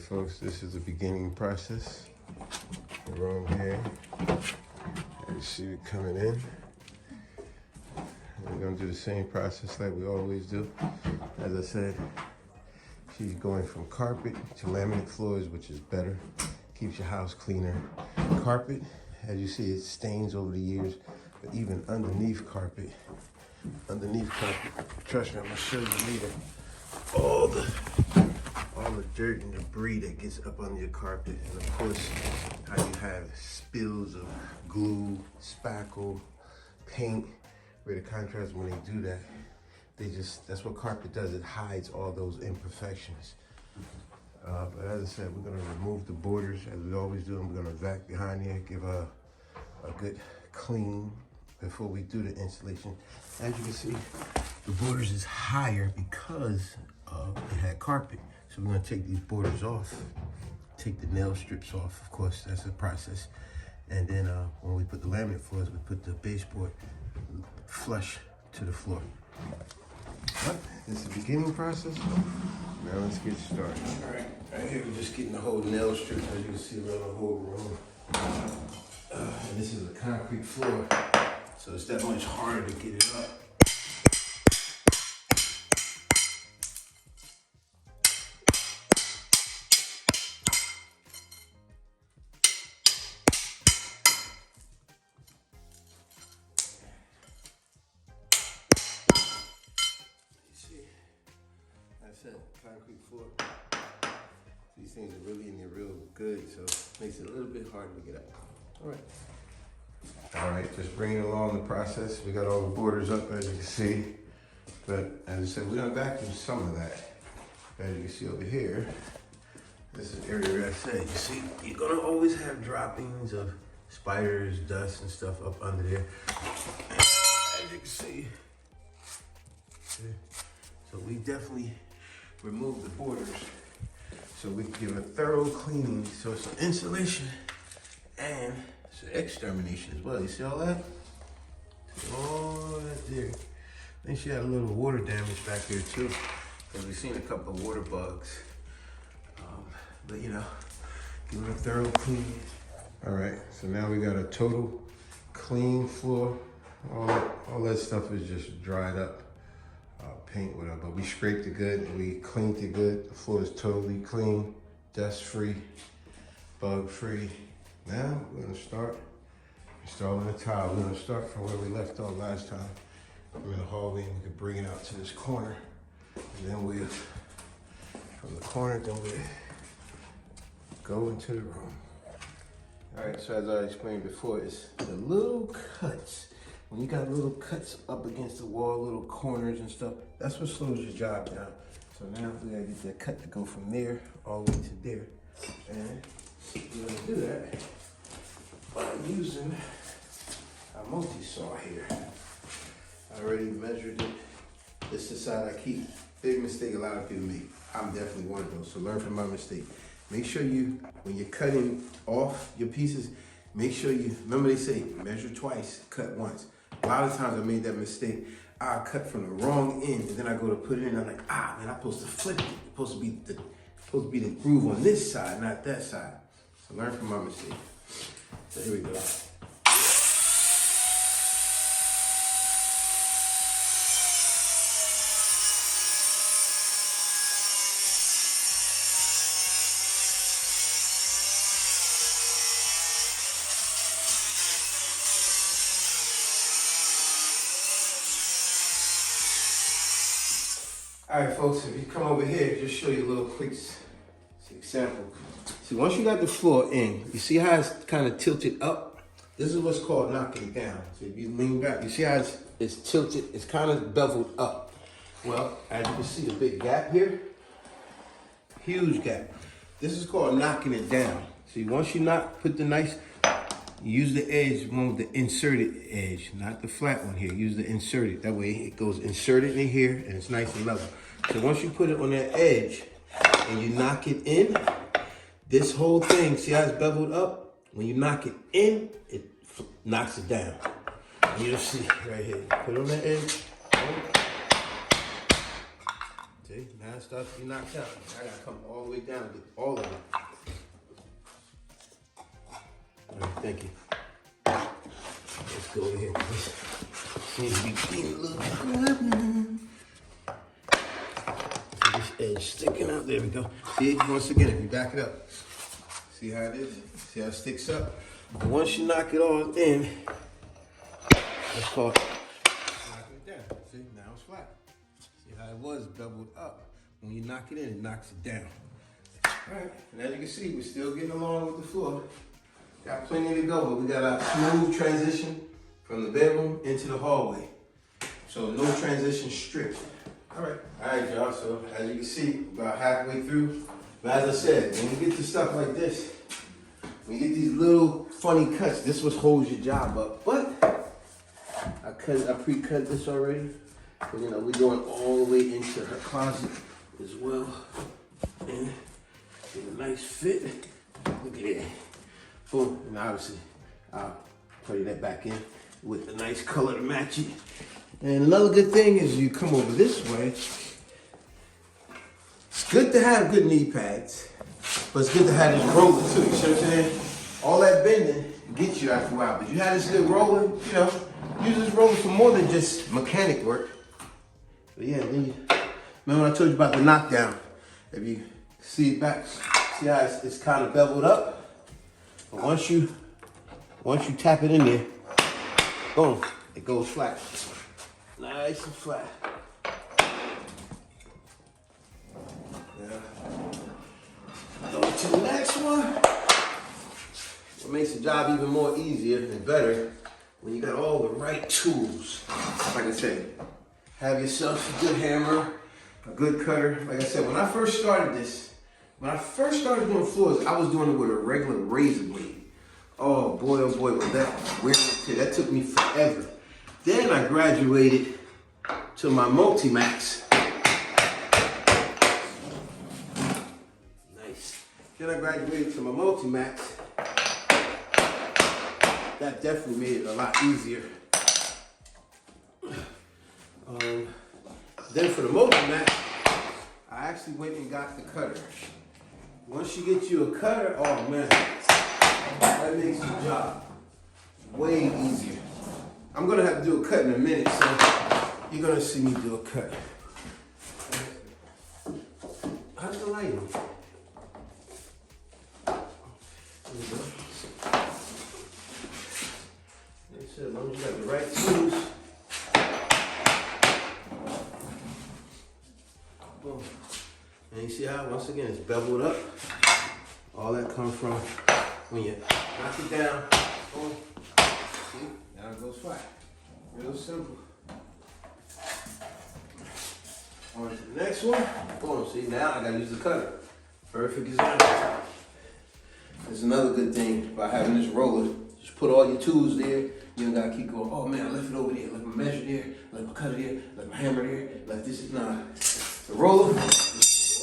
folks, this is the beginning process. The room here, as you see it coming in. We're gonna do the same process like we always do. As I said, she's going from carpet to laminate floors, which is better. Keeps your house cleaner. Carpet, as you see, it stains over the years, but even underneath carpet, trust me, I'm gonna show you later, all the dirt and debris that gets up under your carpet, and of course, how you have spills of glue, spackle, paint, where the contractors, when they do that, that's what carpet does, it hides all those imperfections. But as I said, we're gonna remove the borders as we always do, and we're gonna vac behind here, give a good clean before we do the installation. As you can see, the borders is higher because it had carpet. So we're gonna take these borders off, take the nail strips off, of course, that's the process. And then when we put the laminate floors, we put the baseboard flush to the floor. But it's the beginning process. Now let's get started. All right, right here we're just getting the whole nail strip, as you can see around the whole room. And this is a concrete floor, so it's that much harder to get it up. Concrete floor. These things are really in there real good, so it makes it a little bit harder to get up. All right, just bringing along the process. We got all the borders up, as you can see. But as I said, we're gonna vacuum some of that. As you can see over here, this is the area where I said, you see, you're gonna always have droppings of spiders, dust, and stuff up under there. As you can see. So we definitely remove the borders so we can give a thorough cleaning. So it's an insulation and it's an extermination as well. You see all that? All that there. Then she had a little water damage back here too, because we've seen a couple of water bugs. But you know, give it a thorough clean. All right, so now we got a total clean floor. All that stuff is just dried up. Paint, whatever, but we scraped it good, we cleaned it good. The floor is totally clean, dust-free, bug-free. Now we're gonna start installing the tile. We're gonna start from where we left off last time. We're in the hallway and we can bring it out to this corner. And then we'll, from the corner, then we'll go into the room. All right, so as I explained before, it's the little cuts. When you got little cuts up against the wall, little corners and stuff, that's what slows your job down. So now we gotta get that cut to go from there all the way to there. And we're gonna do that by using a multi-saw here. I already measured it. This is the side I keep. Big mistake a lot of people make. I'm definitely one of those, so learn from my mistake. Make sure you, when you're cutting off your pieces, make sure you, remember they say, measure twice, cut once. A lot of times I made that mistake. I cut from the wrong end, and then I go to put it in, and I'm like, man, I'm supposed to flip it. It's supposed to be the groove on this side, not that side. So learn from my mistake. So here we go. All right, folks, if you come over here, just show you a little quick example. See, once you got the floor in, you see how it's kind of tilted up? This is what's called knocking it down. So if you lean back, you see how it's tilted? It's kind of beveled up. Well, as you can see, a big gap here. Huge gap. This is called knocking it down. See, once you put the nice, use the edge, one with the inserted edge, not the flat one here. Use the inserted. That way it goes inserted in here and it's nice and level. So once you put it on that edge and you knock it in, this whole thing, see how it's beveled up? When you knock it in, it knocks it down. And you'll see right here. Put it on that edge. See, now it starts to be knocked out. I gotta come all the way down with all of it. All right, thank you. Let's go ahead. This needs to be clean a little bit. This edge sticking out. There we go. See, once again, if you back it up, see how it is? See how it sticks up? And once you knock it all in, let's call it knocking it down. See, now it's flat. See how it was beveled up. When you knock it in, it knocks it down. All right, and as you can see, we're still getting along with the floor. Got plenty to go, but we got a smooth transition from the bedroom into the hallway. So no transition strict. All right, y'all, so as you can see, about halfway through. But as I said, when you get to stuff like this, when you get these little funny cuts, this what holds your job up. But I pre-cut this already. And, you know, we're going all the way into her closet as well. And get a nice fit. Look at it. Boom. And obviously, I'll put that back in with a nice color to match it. And another good thing is you come over this way. It's good to have good knee pads, but it's good to have this roller too. You see what I'm saying? All that bending gets you after a while. But you have this good roller, you know, use this roller for more than just mechanic work. But yeah, then you, remember when I told you about the knockdown? If you see it back, see how it's kind of beveled up? But once you tap it in there, boom, it goes flat. Nice and flat. Yeah. Go to the next one. What makes the job even more easier and better when you got all the right tools. Like I said, have yourself a good hammer, a good cutter. Like I said, when I first started this, when I first started doing floors, I was doing it with a regular razor blade. Oh boy, was that weird. That took me forever. Then I graduated to my Multi-Max. Nice. Then I graduated to my Multi-Max. That definitely made it a lot easier. Then for the Multi-Max, I actually went and got the cutter. Once you get you a cutter, oh man, that makes the job way easier. I'm gonna have to do a cut in a minute, so you're gonna see me do a cut. How's the lighting? There we go. Like I said, as long as you got the right tools. Boom. And you see how, once again, it's beveled up. All that comes from when you knock it down. Boom. See? Now it goes flat. Real simple. On to the next one. Boom. See, now I gotta use the cutter. Perfect example. There's another good thing about having this roller. Just put all your tools there. You don't gotta keep going, oh man, I left it over there. Left my measure there. Left my cutter there. Left my hammer there. Left this. Nah. The roller.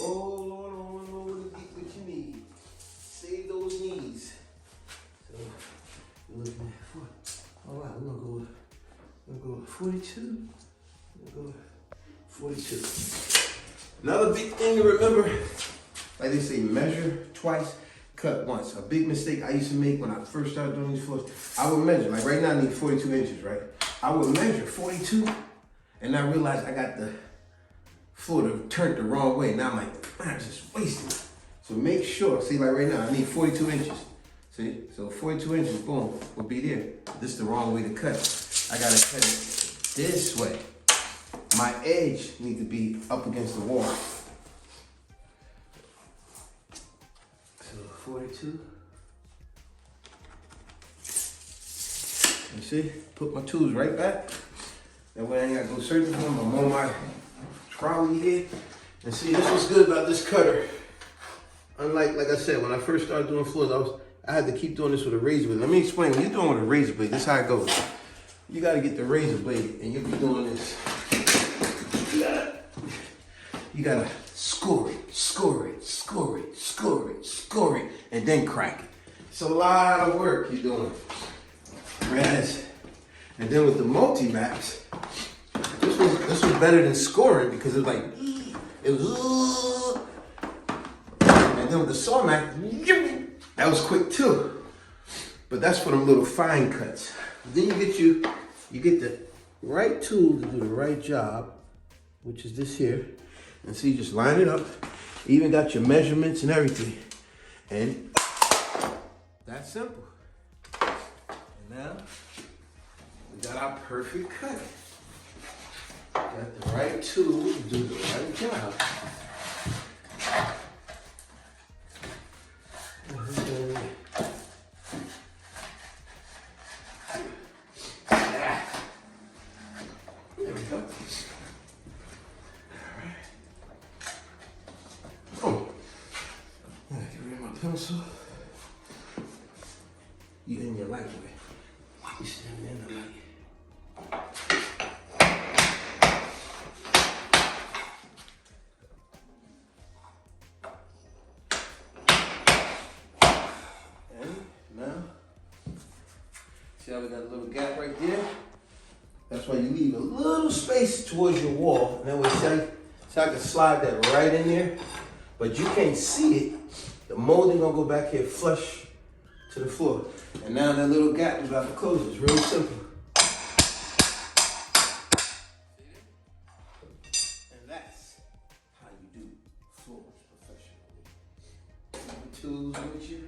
Roll on with what you need. Save those knees. So we're looking at 40. All right, we're gonna go with 42. We're gonna go with 42. Another big thing to remember, like they say, measure twice, cut once. A big mistake I used to make when I first started doing these floors, I would measure, like right now I need 42 inches, right? I would measure 42, and I realized I got the floor turned the wrong way. Now I'm like, man, I'm just wasting it. So make sure, see, like right now, I need 42 inches. See, so 42 inches, boom, will be there. This is the wrong way to cut it. I gotta cut it this way. My edge needs to be up against the wall. So 42. You see, put my tools right back. That way I ain't gotta go searching for them. I'm on my trolley here. And see, this what's good about this cutter. Unlike, like I said, when I first started doing floors, I had to keep doing this with a razor blade. Let me explain. When you're doing with a razor blade, this is how it goes. You gotta get the razor blade and you'll be doing this. You gotta score it, and then crack it. It's a lot of work you're doing. And then with the Multi-Max, this was better than scoring because it was like, It was, and then with the saw knife, that was quick too. But that's for them little fine cuts. Then you get the right tool to do the right job, which is this here. And so you just line it up. You even got your measurements and everything. And that's simple. And now we got our perfect cut. Got the right tool to do the right job. There we go. Alright. Oh. Get rid of my pencil. You in your light way. You stand in the light. See how we got a little gap right there? That's why you leave a little space towards your wall. And that way, so I can slide that right in there. But you can't see it. The molding gonna go back here flush to the floor. And now that little gap is about to close. It's real simple. And that's how you do floors professionally. The tools with you.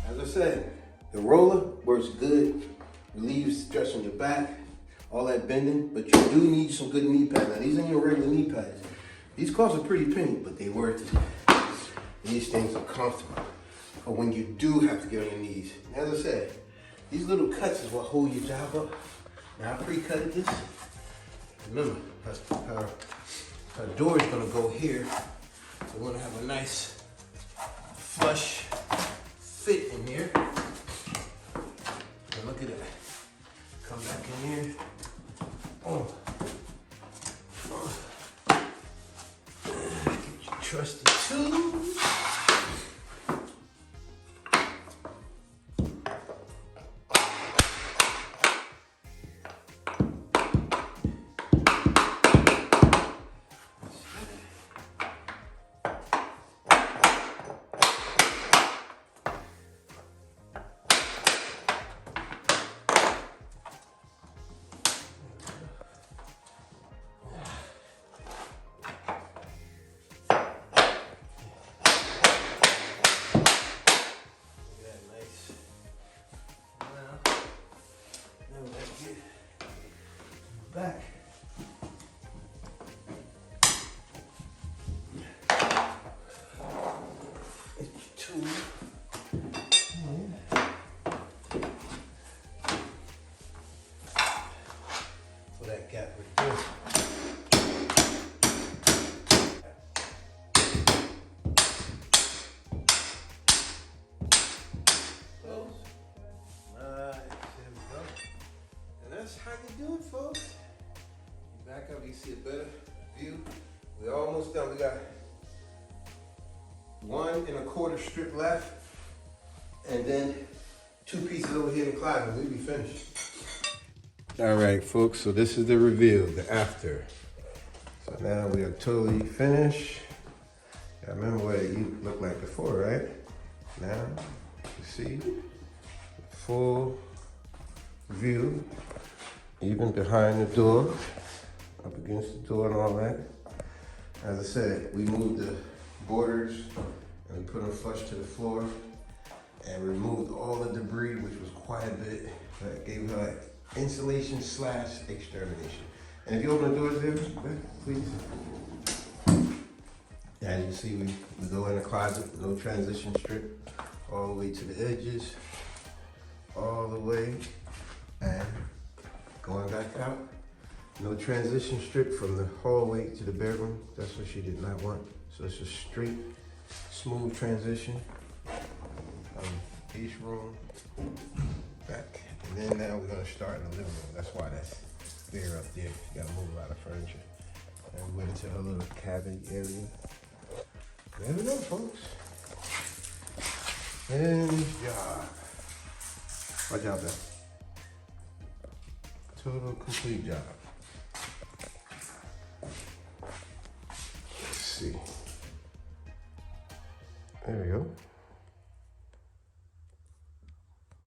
As I said, the roller works good, relieves stress on your back, all that bending, but you do need some good knee pads. Now these ain't your regular knee pads. These cost a pretty penny, but they worth it. These things are comfortable for when you do have to get on your knees. And as I said, these little cuts is what hold your job up. Now I pre-cutted this. Remember, her door is gonna go here. So we're gonna have a nice flush fit in here. And look at that. Come back in here. Oh. Get your trusty tools. back. It's two. For that gap right there. Close. Nice. There we go. And that's how you do it, folks. Back up, you see a better view. We're almost done. We got 1 1/4 strip left, and then 2 pieces over here in the closet. We'll be finished. All right, folks. So this is the reveal, the after. So now we are totally finished. I remember what it looked like before, right? Now you see the full view, even behind the door. Up against the door and all that. As I said, we moved the borders and we put them flush to the floor and removed all the debris, which was quite a bit. That gave her like insulation / extermination. And if you open the doors there, please. As you see, we go in the closet, no transition strip, all the way to the edges, all the way, and going back out. No transition strip from the hallway to the bedroom. That's what she did not want. So it's a straight, smooth transition. Each room, back. And then now we're gonna start in the living room. That's why that's bare up there. You gotta move a lot of furniture. And we went into her little cabin area. There we go, folks. Finished job. Watch out there. Total complete job. See. There we go.